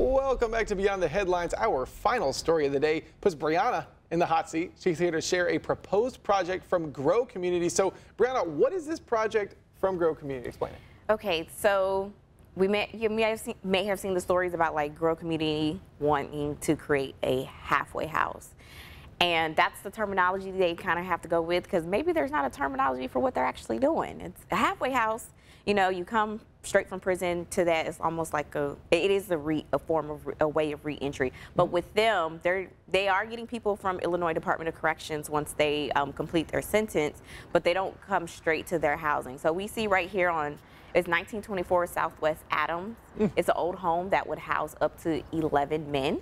Welcome back to Beyond the Headlines. Our final story of the day puts Breanna in the hot seat. She's here to share a proposed project from GRO Community. So, Breanna, what is this project from GRO Community? Explain it. Okay, so you may have seen the stories about like GRO Community wanting to create a halfway house. And that's the terminology they kind of have to go with, because maybe there's not a terminology for what they're actually doing. It's a halfway house. You know, you come straight from prison to that. It's almost like it is a way of reentry. But with them, they are getting people from Illinois Department of Corrections once they complete their sentence, but they don't come straight to their housing. So we see right here it's 1924 Southwest Adams. It's an old home that would house up to 11 men.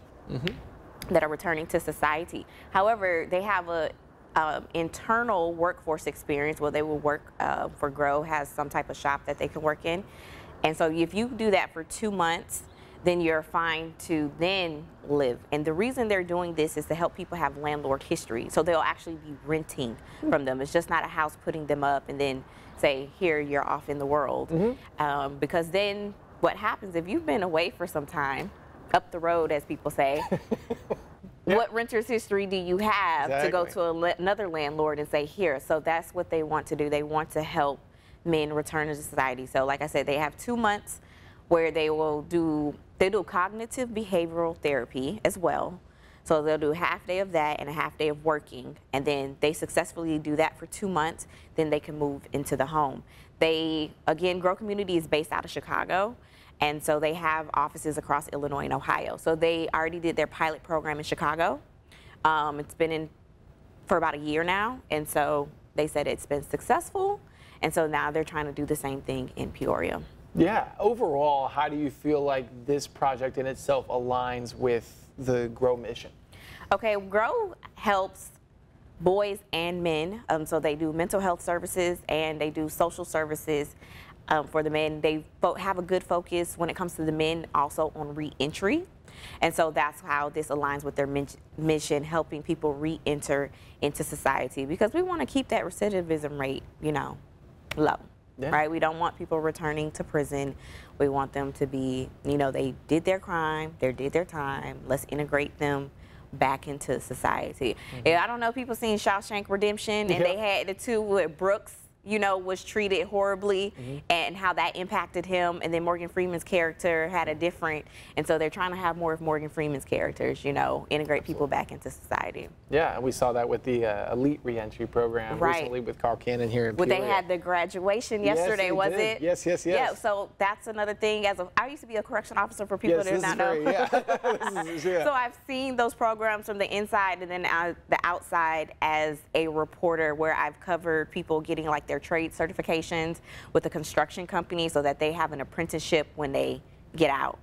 That are returning to society. However, they have a internal workforce experience where they will work for GRO has some type of shop that they can work in. And so if you do that for 2 months, then you're fine to then live. And the reason they're doing this is to help people have landlord history. So they'll actually be renting from them. It's just not a house putting them up and then say, here, you're off in the world. Because then what happens if you've been away for some time, up the road, as people say, what renter's history do you have to go to another landlord and say, here? So that's what they want to do. They want to help men return to society. So like I said, they have 2 months where they do cognitive behavioral therapy as well. So they'll do a half day of that and a half day of working, and then they successfully do that for 2 months, then they can move into the home. Again, GRO Community is based out of Chicago. And so they have offices across Illinois and Ohio. So they already did their pilot program in Chicago. It's been in for about a year now. And so they said it's been successful. And so now they're trying to do the same thing in Peoria. Yeah. Overall, how do you feel like this project in itself aligns with the GRO mission? Okay, GRO helps boys and men. So they do mental health services and they do social services. For the men, they have a good focus when it comes to the men also on reentry. And so that's how this aligns with their mission, helping people re-enter into society, because we want to keep that recidivism rate, low, right? We don't want people returning to prison. We want them to be, they did their crime, they did their time. Let's integrate them back into society. I don't know, people seen Shawshank Redemption, and they had the two with Brooks, was treated horribly and how that impacted him. And then Morgan Freeman's character had a different, and so they're trying to have more of Morgan Freeman's characters, integrate people back into society. Yeah, and we saw that with the elite reentry program recently with Carl Cannon here in Peoria. They had the graduation yesterday, was it? Yes. Yeah, so that's another thing. I used to be a correction officer, for people that do not know. So I've seen those programs from the inside and then the outside as a reporter, where I've covered people getting like their trade certifications with a construction company so that they have an apprenticeship when they get out.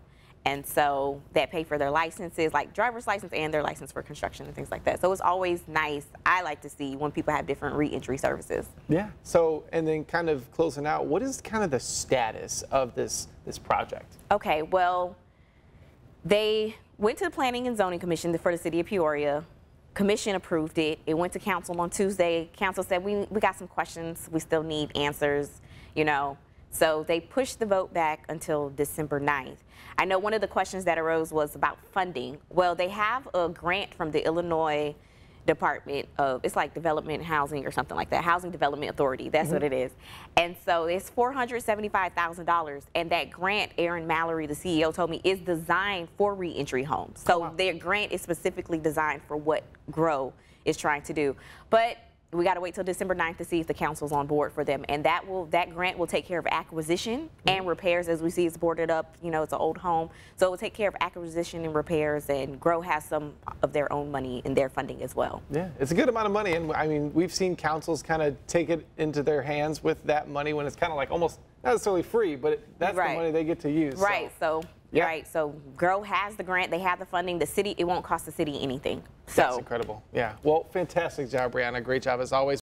And so that pay for their licenses, like driver's license and their license for construction and things like that. So it's always nice, I like to see, when people have different reentry services. Yeah. So, and then kind of closing out, what is kind of the status of this project? Okay, well, they went to the Planning and Zoning Commission for the city of Peoria. Commission approved it. It went to council on Tuesday. Council said, we got some questions. We still need answers, So they pushed the vote back until December 9th. I know one of the questions that arose was about funding. Well, they have a grant from the Illinois Department of, it's like Development Housing or something like that, Housing Development Authority, that's what it is. And so it's $475,000, and that grant, Mallory, the CEO, told me, is designed for reentry homes. So their grant is specifically designed for what GRO is trying to do. But we got to wait till December 9th to see if the council's on board for them. And that grant will take care of acquisition and repairs. As we see, it's boarded up, it's an old home. So it will take care of acquisition and repairs, and GRO has some of their own money in their funding as well. Yeah, it's a good amount of money. And I mean, we've seen councils kind of take it into their hands with that money when it's kind of like almost not necessarily free, but that's the money they get to use. Right, so GRO has the grant, they have the funding. The city, it won't cost the city anything. So that's incredible. Yeah, well, fantastic job, Breanna. Great job as always.